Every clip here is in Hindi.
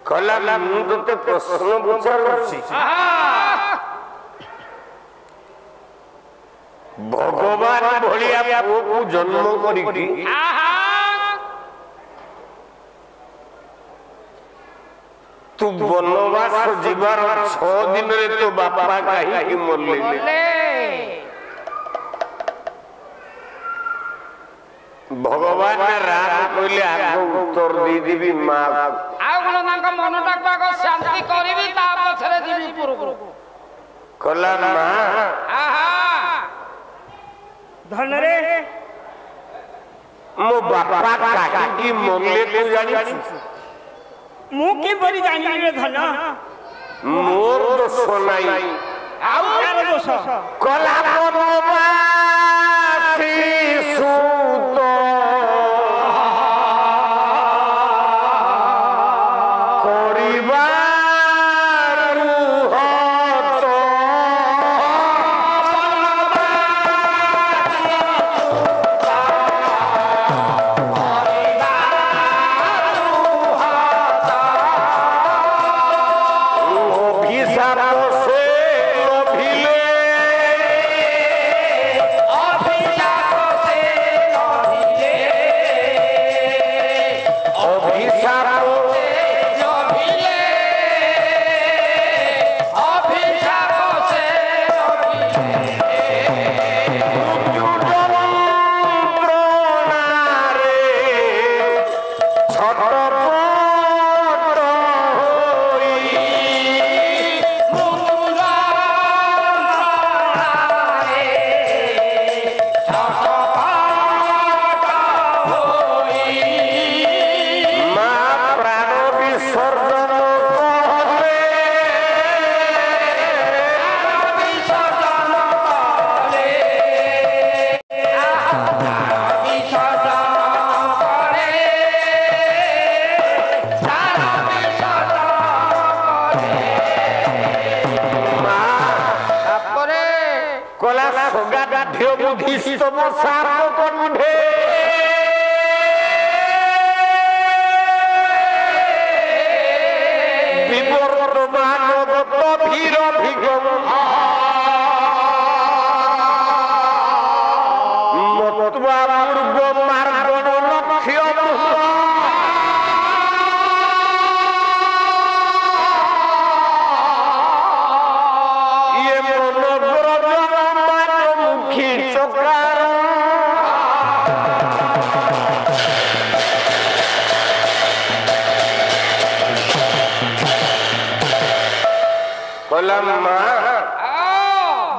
कहला मु तते प्रश्न पचारुछि भगवान भलिया पुओ को जन्म करिकी तू वनवास जीवार 6 दिन रे तो बापा कहीं मरले भगवान रात कहले आगो उत्तर दी देबी मां आ कोन नाका मनटा पाको शांति करबी ता पछरे दिबी पुरु कहला मां आहा धन रे मो बापा काकी मरले तू जानी मु के बरी जानी रे धन मोर दोष नाही आउ यार दोष कहला बनवासी सूत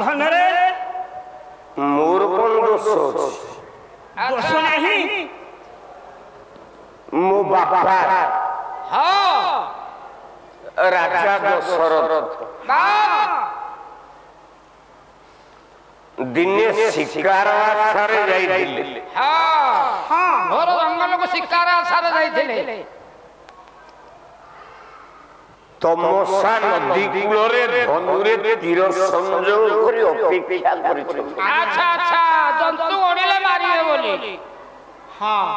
धन रे मोर कोन दोष दोष नहीं मो बापा हां राजा दशरथ दिने शिकार आसारे जाइथिले हां घोर जंगल को शिकार आसारे जाइथिले तमसा नदी कूलरे धनुरे तीर संजोग करी अपेक्षा करिछु अच्छा अच्छा जंतु ओडिले मारिए बोली हां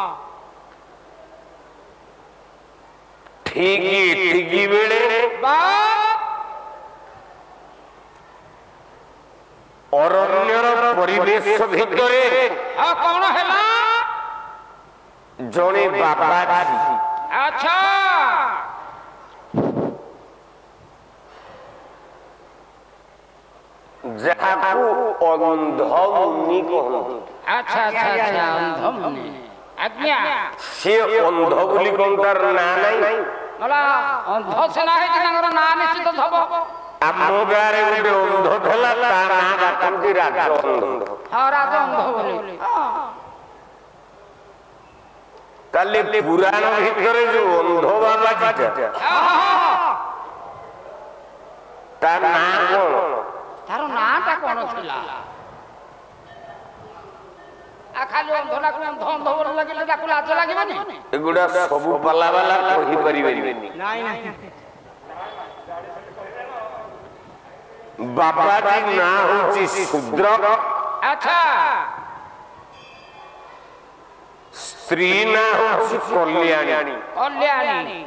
ठीक बेले बा अरण्यर परिवेश भितरे आ कोन हैला जणे बाबा अच्छा जाकू अंधमुनि कहନ୍ତି अच्छा अच्छा अच्छा अंधमुनि आज्ञा से अंध बोली कोन तार ना नाही मला अंध सेना है तांगर ना निश्चित थबो आमो गारे गुटे अंध थला ता ना डाकंती राज अंध हां राज अंध बोली काले पुराण भितरे जो अंध बाबा जीता ता ना कोन तारो नाटा कोन थिला आ खाली अंधला को अंध अंध बोल लागिले ताकू लाज लागिबनी एगुडा सब पाला वाला कहि परिबेनी नहीं नहीं बाबा जी ना होची शूद्र अच्छा स्त्री ना होची कल्याणी कल्याणी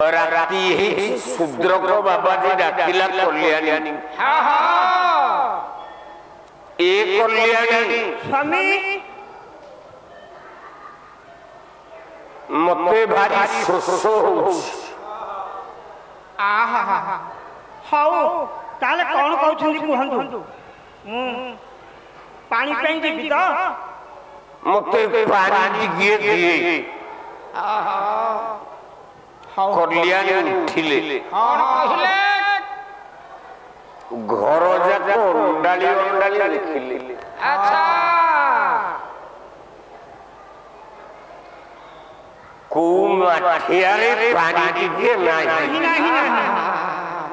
ରାତି ହେଇଛି ଶୁଦ୍ରକ ବାବାଜୀ ଡାକିଲା କଲ୍ୟାଣୀ। ଏ କଲ୍ୟାଣୀ ସ୍ୱାମୀ ମତେ ଭାରି ଶୋଷ ହଉଛି। ହଉ ତାହେଲେ କଣ କହୁଛନ୍ତି କୁହନ୍ତୁ। ମୁଁ ପାଣି ପାଇଁ ଯିବି ତ। ମତେ ପାଣି ଟିକିଏ ଦିଏ। କଲ୍ୟାଣୀ ଉଠିଲେ। କଣ କହିଲେ? ଘର ଯାକ ଅଣ୍ଡାଳି ଅଣ୍ଡାଳି ଦେଖିଲେ। ଆଚ୍ଛା କୋଉ ମାଠିଆରେ ପାଣି ଟିକିଏ ନାହିଁ।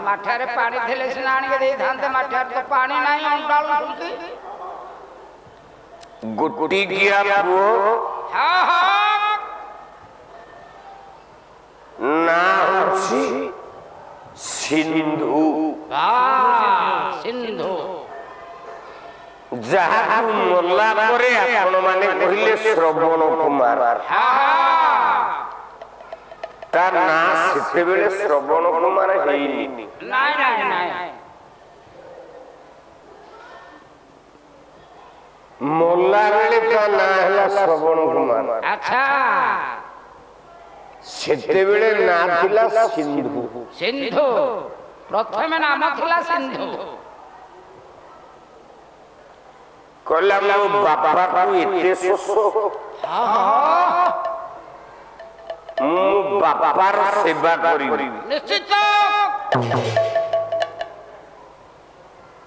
ମାଠିଆରେ ପାଣି ଥିଲେ ସିନା ଆଣିକି ଦେଇଥାନ୍ତେ। ମାଠିଆରେ ତ ପାଣି ନାହିଁ, ଅଣ୍ଡାଳୁଛନ୍ତି। ଗୋଟିକିଆ ପୁଅ ନା ହଉଛି ସିନ୍ଧୁ। ସିନ୍ଧୁ ଯାହାକୁ ମଲା ପରେ ଆପଣ ମାନେ କହିଲେ ଶ୍ରବଣ କୁମାର। ତା ନାଁ ସେତେବେଳେ ଶ୍ରବଣ କୁମାର ହେଇନି। ନାଇଁ ନାଇଁ ନାଇଁ ମଲା ବେଳେ ତା ନାଁ ହେଲା ଶ୍ରବଣ କୁମାର। ଆଚ୍ଛା ସେତେବେଳେ ନାଁ ଥିଲା ସିନ୍ଧୁ। ସିନ୍ଧୁ ପ୍ରଥମେ ନାମ ଥିଲା ସିନ୍ଧୁ। କହିଲା ମୋ ବାପାକୁ ଏତେ ଶୋଷ, ମୁଁ ବାପାର ସେବା କରିବି। ନିଶ୍ଚିତ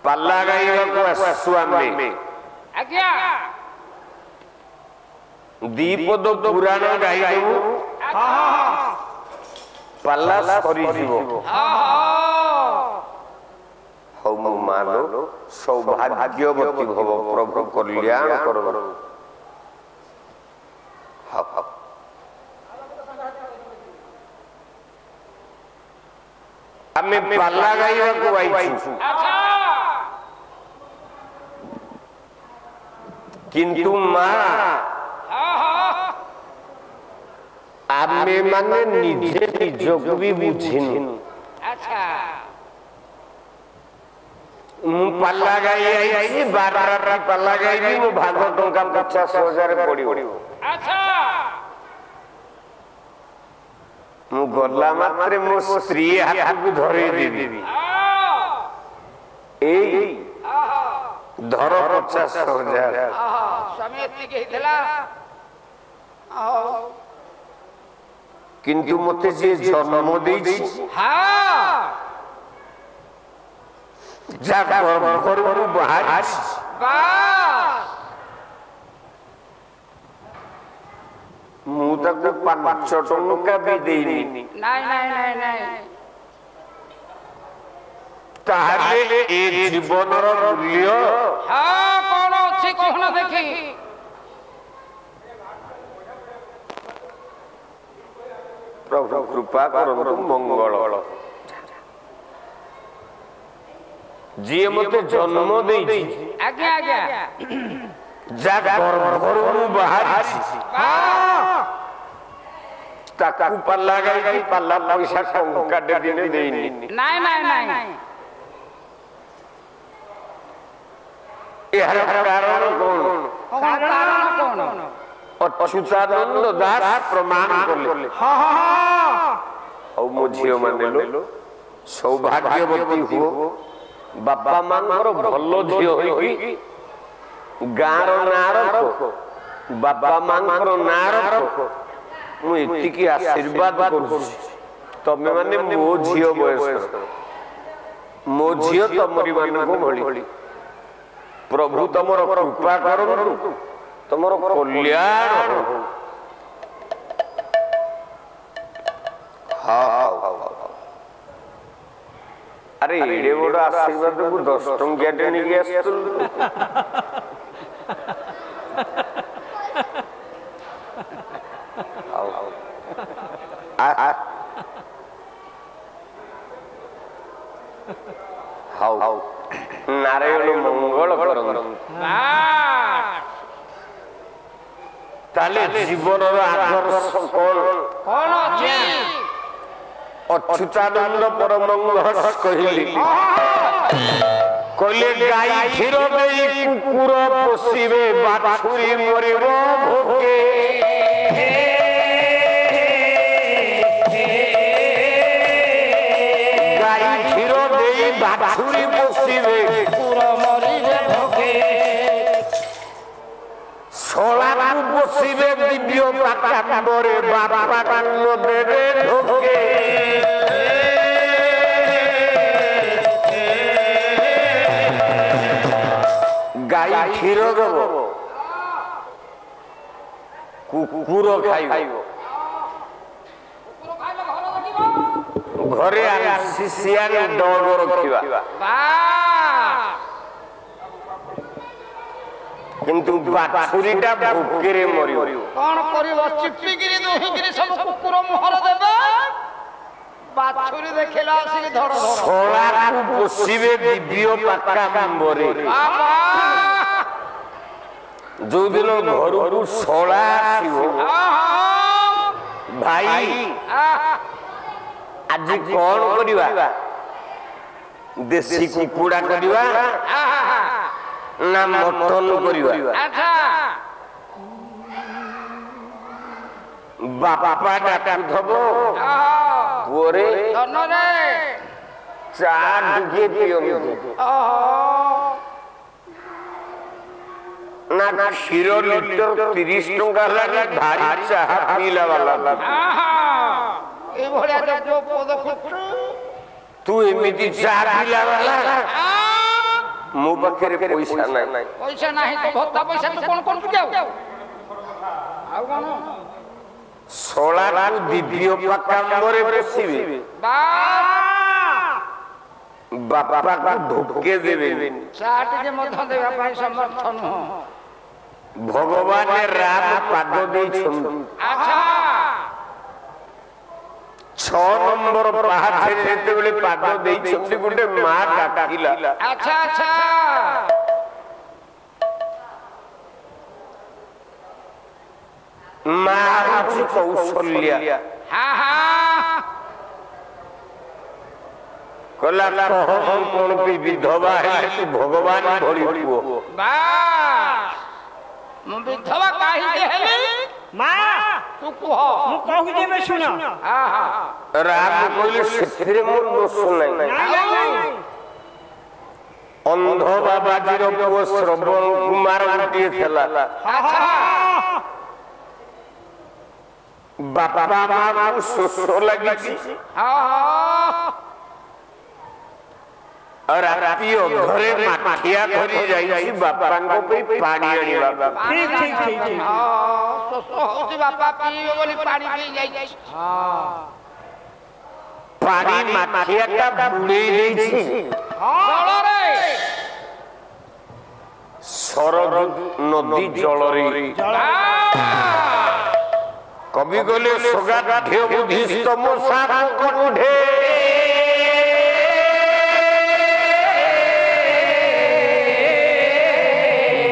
ପାଲା ଗାଇବାକୁ ଆସୁ ଆମେ। ଆଜ୍ଞା ଦିପଦ ପୁରାଣ ଗାଇଦେବୁ, ପାଲା ସରିଯିବ। ହଉ ମୋ ମାଲୋ ସୌଭାଗ୍ୟବତୀ ଭବ, ପ୍ରଭୁ କଲ୍ୟାଣ କରନ୍ତୁ। ଆମେ ପାଲା ଗାଇବାକୁ ଆଇଛୁ, କିନ୍ତୁ ମା ଆମେ ମାନେ ନିଜେ ନିଜକୁ ବି ବୁଝିନୁ। ମୁଁ ପାଲା ଗାଇ ଆଇଛି, 12ଟା ପାଲା ଗାଇବି, ମୋ ଭାଗ ଟଙ୍କା 50,000 ପଡିବ। ମୁଁ ଗଲା ମାତ୍ରେ ମୋ ସ୍ତ୍ରୀ ହାତକୁ ଧରେଇ ଦେବି, ଏଇ ଧର 50,000। ସ୍ୱାମୀ ଏତିକି ହେଇଥିଲା। କିନ୍ତୁ ମତେ ଯିଏ ଜନ୍ମ ଦେଇଛି, ଯାହା ଗର୍ଭରୁ ବାହାରିଛି, ମୁଁ ତାକୁ 5 ଟଙ୍କା ବି ଦେଇନି। ନାଇଁ ନାଇଁ ନାଇଁ ନାଇଁ ତାହେଲେ ଏ ଜୀବନର ମୂଲ୍ୟ କଣ ଅଛି କହୁନ ଦେଖି। ପ୍ରଭୁ କୃପା କରନ୍ତୁ, ମଙ୍ଗଳ। ଯିଏ ମତେ ଜନ୍ମ ଦେଇଛି, ଆଜ୍ଞା ଆଜ୍ଞା ଯାହା ଗର୍ଭରୁ ବାହାରିଛି, ତାକୁ ପାଲା ଗାଇକି ପାଲା ପଇସା ଟଙ୍କାଟେ ଦିନେ ଦେଇନି। ନାଇଁ ନାଇଁ ନାଇଁ ଏହାର କାରଣ କଣ? କାରଣ କଣ? ଅଚ୍ୟୁତାନନ୍ଦ ଦାସ ପ୍ରମାଣ କଲେ। ଆଉ ମୋ ଝିଅ ମାନେ ସୌଭାଗ୍ୟବତୀ ହୁଅ, ବାପା ମାଙ୍କର ଭଲ ଝିଅ ହୋଇକି ଗାଁର ନାଁ ରଖ, ବାପା ମାଙ୍କର ନାଁ ରଖ। ମୁଁ ଏତିକି ଆଶୀର୍ବାଦ କରୁଛି। ତମେ ମାନେ ମୋ ଝିଅ ବୟସ, ମୋ ଝିଅ ତମରି ମାନଙ୍କ ଭଳି। ପ୍ରଭୁ ତମର କୃପା କରନ୍ତୁ, ତମର କଲ୍ୟାଣ ହଉ। ଆରେ ଏଡେ ବଡ ଆଶୀର୍ବାଦକୁ 10 ଟଙ୍କିଆ ଟେ ନେଇକି ଆସିଥିଲୁ। ହଉ ନାରାୟଣ ମଙ୍ଗଳ କରନ୍ତୁ। ତାହେଲେ ଜୀବନର ଆଦର୍ଶ କଣ? କଣ ଅଛି? अच्युतानंद परमहंस कहले गाई क्षीर देई कुकुर पोषिबे बाछुरी मरिब भोके गाई क्षीर देई बाछुरी पोषिबे कुकुर मरिबे भोके सोला पोषिबे दिव्य पाकांबरे बापा कान्न देबे ढोके गाई क्षीर देव कुकुर खाइब घरे शिशियार डग रखिबा किंतु बाछुरीटा भूकेरे मरियो कौन करिवो चिप्पिगिरी दोहिगिरी सब कुकुर मोहर देबे बाछुरी देखिला आसी धड़ धड़ सोला पोषिबे दिव्य पाकांबरे जो दिन घर सोला भाई आज कौन करिवा देसी कुकुड़ा करिवा ना मटन करिवा बापा डाटा धबो गोरे धनरे चा दुगे दियो ना क्षीर लिटर 30 टंका लागे भारी चाहा पीला वाला ए भड़िया जो पद खुट तू एमिति चाहा पीला वाला मो पाखरे पैसा नाही तो भत्ता पैसा तो कोन जाऊ आ कोन सोला दिव्य पाकांबरे पोषिबे बापा को धोके देबे चाट के मध देबा पाई समर्थन हो भगवान राम पाद देछन अच्छा 6 नंबर पाहाचे जेते बेले पाद देछन गुटे मा डाकिला अच्छा अच्छा मारुचि कौशल्या हां हां कला हम कोन पे विधवा है तू भगवान भरी पुओ बस मु विधवा काहे देहली मां तू कह मु कहू देबे सुन हां हां राम कहले सेथिरे मोर दोष नहीं अंध बाबाजीर पुओ श्रवण कुमार गुटिए थला बापा मामा शोष लगी और राती घरे माठिया धरी जाई बापा को पे पानी आनी बाबा ठीक ठीक ठीक ठीक शोष होती बापा पीओ बोली पानी पी जाई हां पानी माठिया का बुड़े देछि जल रे सरद नदी जल रे कवि गले सगाढ्य बुद्धिस्तम साप कंठे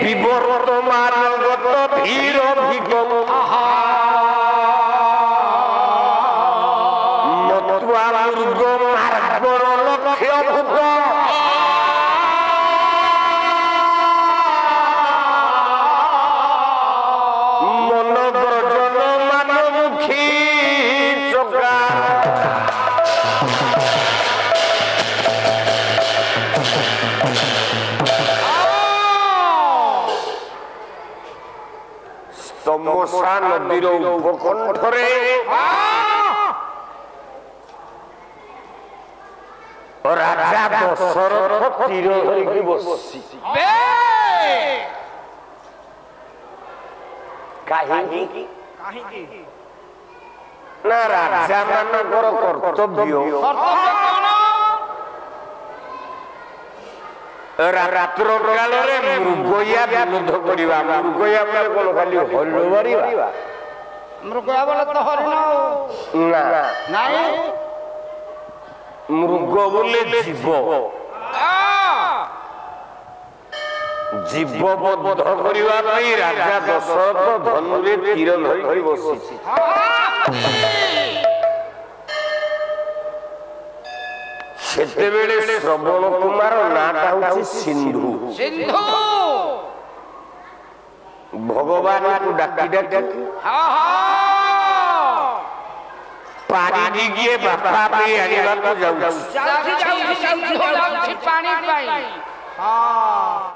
विवर्तमानगत भीर भिगम मत्वा मृग मार्गण लक्ष्य भूत तमसा नदीर उपकंठरे राजा दशरथ तीर धरिकी बसी काहिकी ना राजा मानकर कर्तव्य रात्र काल मृगया विरोध करवा मृगया बोले कोन खाली हल्लो मारिबा मृगया बोले तो हरिण ना नाही मृग बोले जीव जीव बद्ध करवा पई राजा दशरथ धनुरे तीर धरि बसिछि ସେତେବେଳେ ଶ୍ରବଣ କୁମାର ନାଁଟା ହଉଛି ସିନ୍ଧୁ। ସିନ୍ଧୁ ଭଗବାନଙ୍କୁ ଡାକି ଡାକି ପାଣି ଦିଗିଏ ବାପା ପାଇଁ ଆଣିବାକୁ ଯାଉଛି। ଯାଉଛି ପାଣି ପାଇଁ।